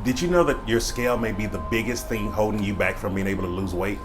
Did you know that your scale may be the biggest thing holding you back from being able to lose weight?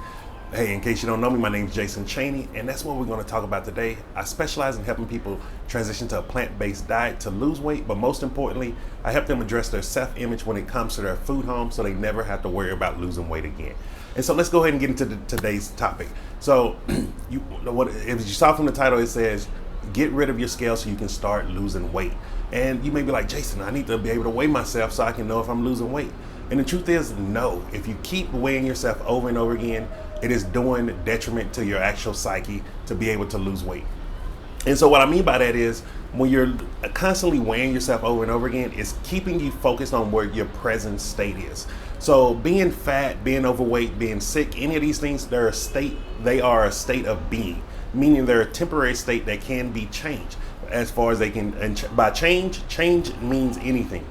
Hey, in case you don't know me, my name is Jason Chaney, and that's what we're going to talk about today. I specialize in helping people transition to a plant-based diet to lose weight, but most importantly, I help them address their self-image when it comes to their food home so they never have to worry about losing weight again. And so let's go ahead and get into today's topic. So, if you saw from the title, it says, get rid of your scale so you can start losing weight. And you may be like, Jason, I need to be able to weigh myself so I can know if I'm losing weight. And the truth is, no. If you keep weighing yourself over and over again, it is doing detriment to your actual psyche to be able to lose weight. And so what I mean by that is, when you're constantly weighing yourself over and over again, it's keeping you focused on where your present state is. So being fat, being overweight, being sick, any of these things, they are a state of being, meaning they're a temporary state that can be changed as far as they can. And by change means anything.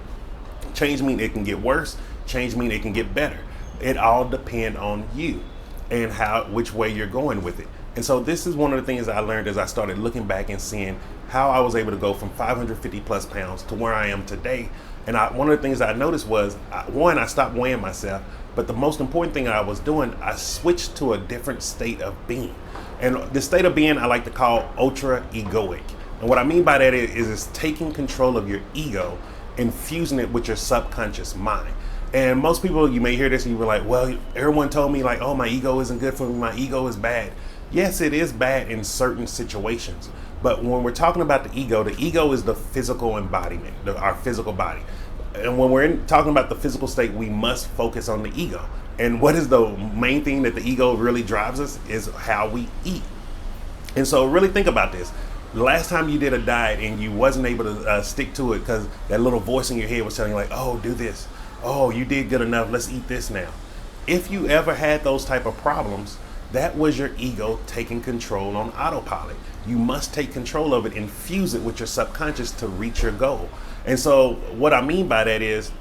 Change means it can get worse. Change means it can get better. It all depends on you and which way you're going with it. And so this is one of the things I learned as I started looking back and seeing how I was able to go from 550 plus pounds to where I am today. And one of the things I noticed was, one, I stopped weighing myself, but the most important thing I was doing, I switched to a different state of being. And the state of being I like to call ultra egoic. And what I mean by that is it's taking control of your ego and fusing it with your subconscious mind. And most people, you may hear this and you be like, well, everyone told me like, oh, my ego isn't good for me. My ego is bad. Yes, it is bad in certain situations. But when we're talking about the ego is the physical embodiment, our physical body. And when we're talking about the physical state, we must focus on the ego. And what is the main thing that the ego really drives us is how we eat. And so really think about this. The last time you did a diet and you wasn't able to stick to it because that little voice in your head was telling you like, oh, do this. Oh, you did good enough. Let's eat this now. If you ever had those type of problems, that was your ego taking control on autopilot. You must take control of it and fuse it with your subconscious to reach your goal. And so what I mean by that is,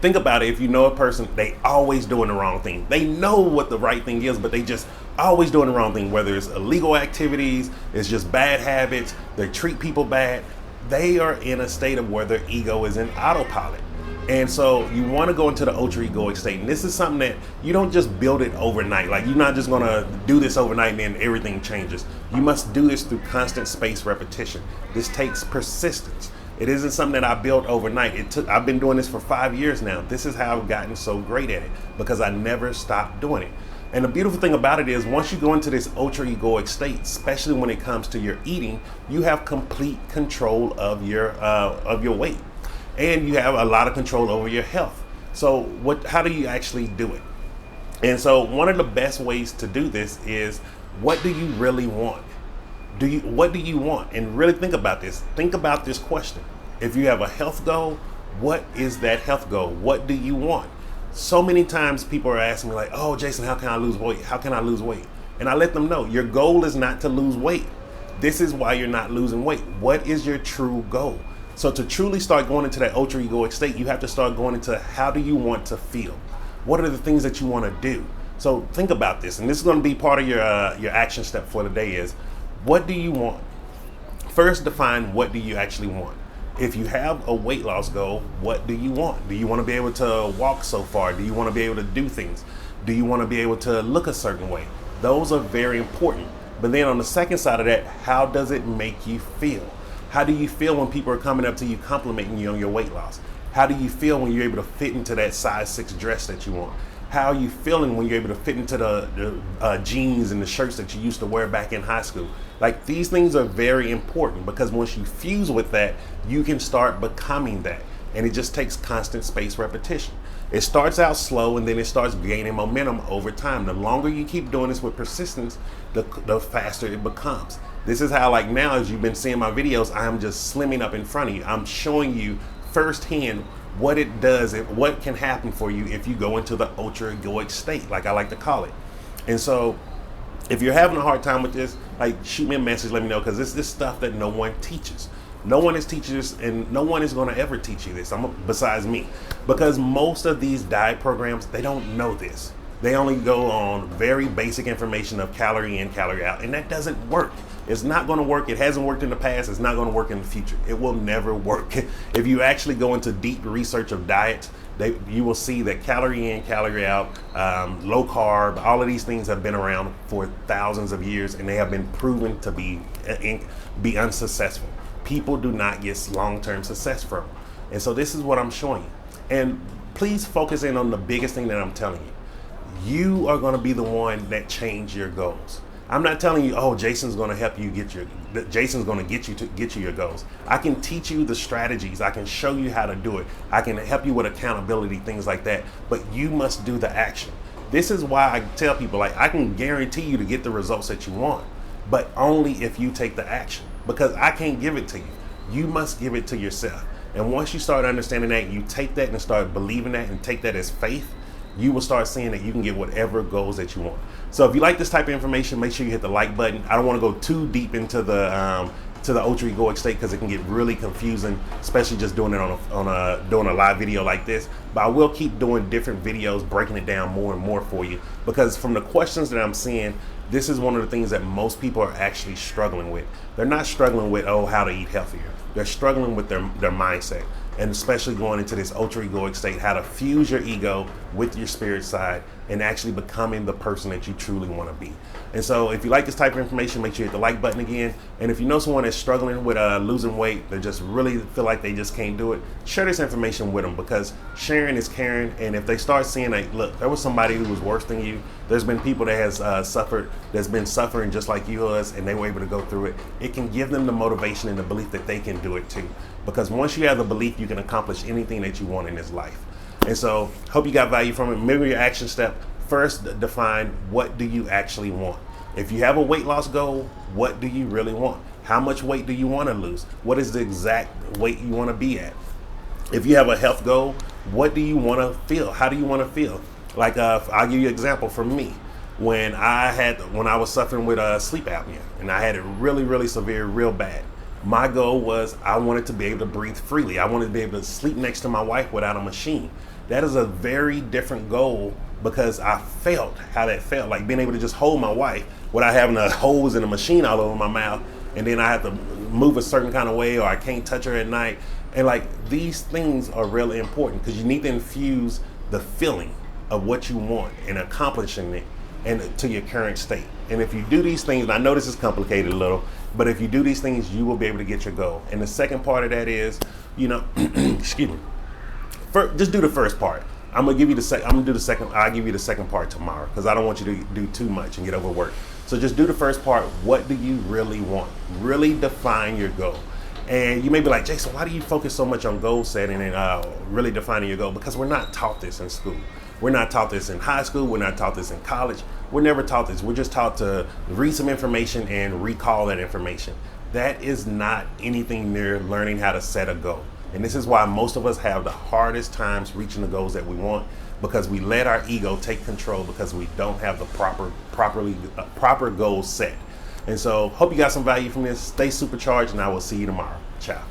think about it. If you know a person, they always doing the wrong thing. They know what the right thing is, but they just always doing the wrong thing, whether it's illegal activities, it's just bad habits, they treat people bad. They are in a state of where their ego is in autopilot. And so you want to go into the ultra egoic state. And this is something that you don't just build it overnight. Like you're not just going to do this overnight and then everything changes. You must do this through constant spaced repetition. This takes persistence. It isn't something that I built overnight. I've been doing this for 5 years now. This is how I've gotten so great at it because I never stopped doing it. And the beautiful thing about it is once you go into this ultra egoic state, especially when it comes to your eating, you have complete control of your weight. And you have a lot of control over your health. So how do you actually do it? And so one of the best ways to do this is, what do you really want? What do you want? And really think about this. Think about this question. If you have a health goal, what is that health goal? What do you want? So many times people are asking me like, oh, Jason, how can I lose weight? How can I lose weight? And I let them know your goal is not to lose weight. This is why you're not losing weight. What is your true goal? So to truly start going into that ultra egoic state, you have to start going into how do you want to feel? What are the things that you want to do? So think about this, and this is going to be part of your action step for the day is, what do you want? First, define what do you actually want. If you have a weight loss goal, what do you want? Do you want to be able to walk so far? Do you want to be able to do things? Do you want to be able to look a certain way? Those are very important. But then on the second side of that, how does it make you feel? How do you feel when people are coming up to you complimenting you on your weight loss? How do you feel when you're able to fit into that size 6 dress that you want? How are you feeling when you're able to fit into the jeans and the shirts that you used to wear back in high school? Like these things are very important because once you fuse with that, you can start becoming that. And it just takes constant spaced repetition. It starts out slow and then it starts gaining momentum over time. The longer you keep doing this with persistence, the faster it becomes. This is how, like now, as you've been seeing my videos, I am just slimming up in front of you. I'm showing you firsthand what it does, what can happen for you if you go into the ultra egoic state, like I like to call it. And so if you're having a hard time with this, like shoot me a message, let me know, because this stuff that no one teaches. No one is teaching this, and no one is going to ever teach you this besides me, because most of these diet programs, they don't know this. They only go on very basic information of calorie in, calorie out, and that doesn't work. It's not going to work. It hasn't worked in the past. It's not going to work in the future. It will never work. If you actually go into deep research of diets, you will see that calorie in, calorie out, low carb, all of these things have been around for thousands of years, and they have been proven to be unsuccessful. People do not get long-term success from them. And so this is what I'm showing you. And please focus in on the biggest thing that I'm telling you. You are going to be the one that change your goals. I'm not telling you, oh, Jason's going to help you Jason's going to get you your goals. I can teach you the strategies. I can show you how to do it. I can help you with accountability, things like that. But you must do the action. This is why I tell people, like, I can guarantee you to get the results that you want, but only if you take the action, because I can't give it to you. You must give it to yourself. And once you start understanding that, you take that and start believing that and take that as faith, you will start seeing that you can get whatever goals that you want. So if you like this type of information, make sure you hit the like button. I don't want to go too deep into the ultra egoic state because it can get really confusing, especially just doing it doing a live video like this. But I will keep doing different videos, breaking it down more and more for you, because from the questions that I'm seeing, this is one of the things that most people are actually struggling with. They're not struggling with, oh, how to eat healthier. They're struggling with their mindset, and especially going into this ultra egoic state, how to fuse your ego with your spirit side and actually becoming the person that you truly want to be. And so if you like this type of information, make sure you hit the like button again. And if you know someone that's struggling with losing weight, they just really feel like they just can't do it, share this information with them, because sharing is caring. And if they start seeing, like, look, there was somebody who was worse than you. There's been people that that's been suffering just like you was, and they were able to go through it. It can give them the motivation and the belief that they can do it too. Because once you have the belief, you can accomplish anything that you want in this life. And so, hope you got value from it. Remember your action step. First, define what do you actually want. If you have a weight loss goal, what do you really want? How much weight do you want to lose? What is the exact weight you want to be at? If you have a health goal, what do you want to feel? How do you want to feel? Like, I'll give you an example from me. When I was suffering with sleep apnea, and I had it really, really severe, real bad. My goal was I wanted to be able to breathe freely. I wanted to be able to sleep next to my wife without a machine. That is a very different goal, because I felt how that felt, like being able to just hold my wife without having a hose and a machine all over my mouth, and then I have to move a certain kind of way, or I can't touch her at night. And like, these things are really important, because you need to infuse the feeling of what you want and accomplishing it and to your current state. And if you do these things, and I know this is complicated a little, but if you do these things, you will be able to get your goal. And the second part of that is, excuse me, just do the first part. I'm gonna give you the second. I'll give you the second part tomorrow, because I don't want you to do too much and get overworked. So just do the first part. What do you really want? Really define your goal. And you may be like, Jason, why do you focus so much on goal setting and really defining your goal? Because we're not taught this in school. We're not taught this in high school. We're not taught this in college. We're never taught this. We're just taught to read some information and recall that information. That is not anything near learning how to set a goal. And this is why most of us have the hardest times reaching the goals that we want, because we let our ego take control, because we don't have the proper goals set. And so, hope you got some value from this. Stay supercharged, and I will see you tomorrow. Ciao.